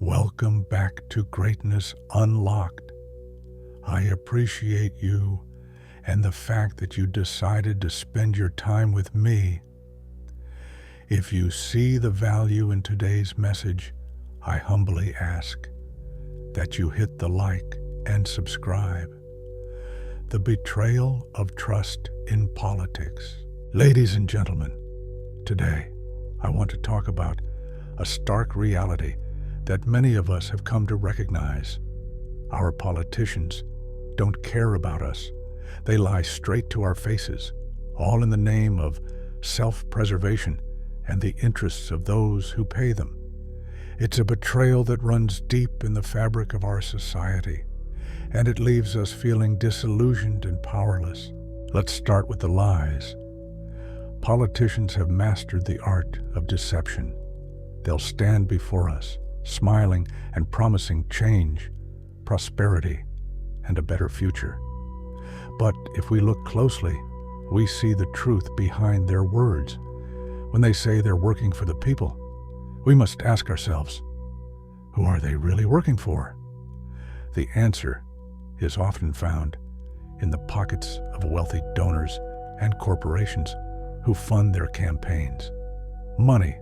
Welcome back to Greatness Unlocked. I appreciate you and the fact that you decided to spend your time with me. If you see the value in today's message, I humbly ask that you hit the like and subscribe. The betrayal of trust in politics. Ladies and gentlemen, today I want to talk about a stark reality that many of us have come to recognize. Our politicians don't care about us. They lie straight to our faces, all in the name of self-preservation and the interests of those who pay them. It's a betrayal that runs deep in the fabric of our society, and it leaves us feeling disillusioned and powerless. Let's start with the lies. Politicians have mastered the art of deception. They'll stand before us, smiling and promising change, prosperity, and a better future. But if we look closely, we see the truth behind their words. When they say they're working for the people, we must ask ourselves, who are they really working for? The answer is often found in the pockets of wealthy donors and corporations who fund their campaigns. Money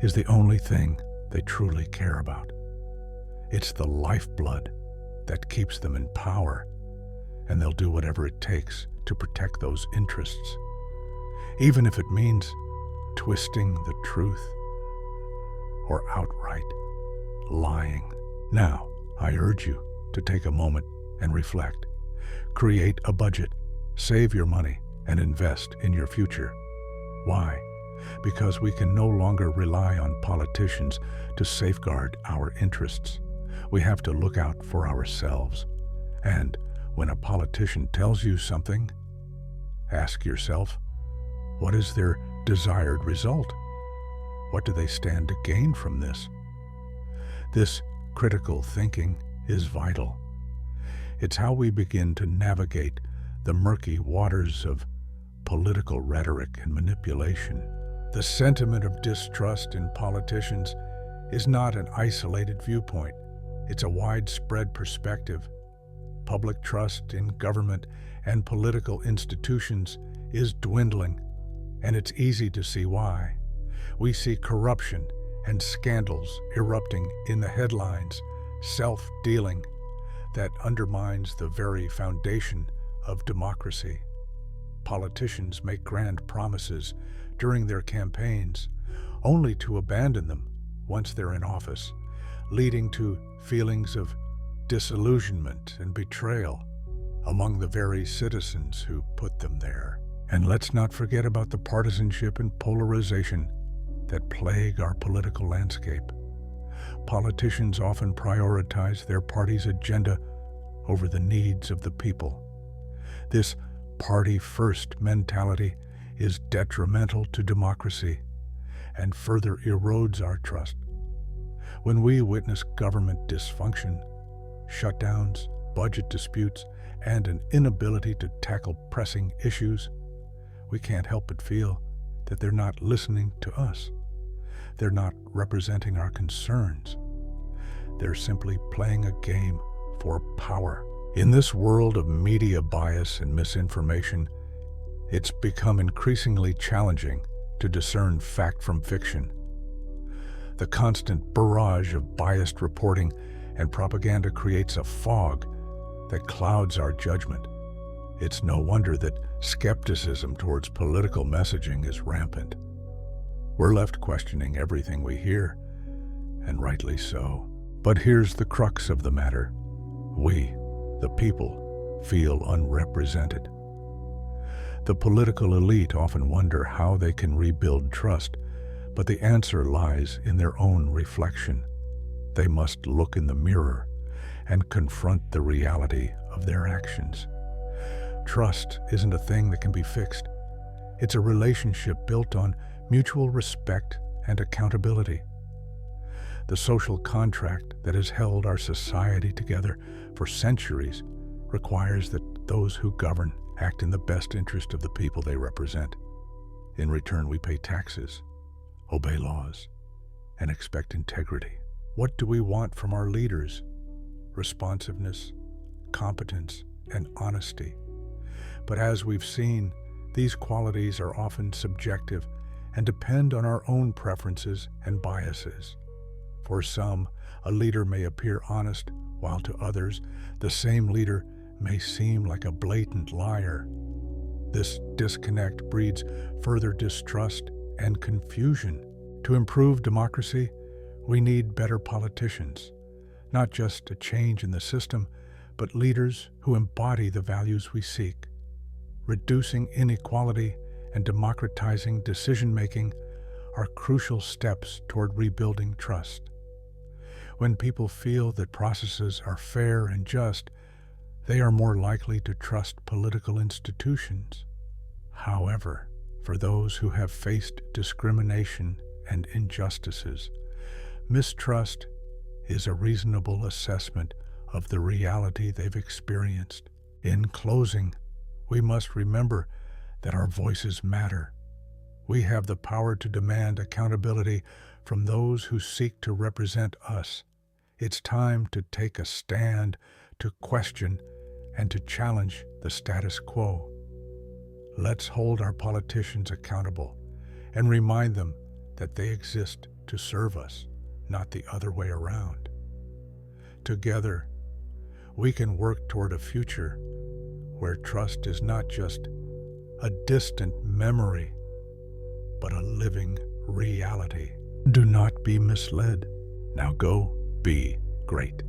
is the only thing they truly care about. It's the lifeblood that keeps them in power, and they'll do whatever it takes to protect those interests, even if it means twisting the truth or outright lying. Now, I urge you to take a moment and reflect. Create a budget, save your money, and invest in your future. Why? Because we can no longer rely on politicians to safeguard our interests. We have to look out for ourselves. And when a politician tells you something, ask yourself, what is their desired result? What do they stand to gain from this? This critical thinking is vital. It's how we begin to navigate the murky waters of political rhetoric and manipulation. The sentiment of distrust in politicians is not an isolated viewpoint. It's a widespread perspective. Public trust in government and political institutions is dwindling, and it's easy to see why. We see corruption and scandals erupting in the headlines, self-dealing that undermines the very foundation of democracy. Politicians make grand promises during their campaigns, only to abandon them once they're in office, leading to feelings of disillusionment and betrayal among the very citizens who put them there. And let's not forget about the partisanship and polarization that plague our political landscape. Politicians often prioritize their party's agenda over the needs of the people. This party-first mentality is detrimental to democracy and further erodes our trust. When we witness government dysfunction, shutdowns, budget disputes, and an inability to tackle pressing issues, we can't help but feel that they're not listening to us. They're not representing our concerns. They're simply playing a game for power. In this world of media bias and misinformation, it's become increasingly challenging to discern fact from fiction. The constant barrage of biased reporting and propaganda creates a fog that clouds our judgment. It's no wonder that skepticism towards political messaging is rampant. We're left questioning everything we hear, and rightly so. But here's the crux of the matter. We, the people, feel unrepresented. The political elite often wonder how they can rebuild trust, but the answer lies in their own reflection. They must look in the mirror and confront the reality of their actions. Trust isn't a thing that can be fixed. It's a relationship built on mutual respect and accountability. The social contract that has held our society together for centuries requires that those who govern act in the best interest of the people they represent. In return, we pay taxes, obey laws, and expect integrity. What do we want from our leaders? Responsiveness, competence, and honesty. But as we've seen, these qualities are often subjective and depend on our own preferences and biases. For some, a leader may appear honest, while to others, the same leader may seem like a blatant liar. This disconnect breeds further distrust and confusion. To improve democracy, we need better politicians, not just a change in the system, but leaders who embody the values we seek. Reducing inequality and democratizing decision-making are crucial steps toward rebuilding trust. When people feel that processes are fair and just, they are more likely to trust political institutions. However, for those who have faced discrimination and injustices, mistrust is a reasonable assessment of the reality they've experienced. In closing, we must remember that our voices matter. We have the power to demand accountability from those who seek to represent us. It's time to take a stand, to question, and to challenge the status quo. Let's hold our politicians accountable and remind them that they exist to serve us, not the other way around. Together, we can work toward a future where trust is not just a distant memory, but a living reality. Do not be misled. Now go be great.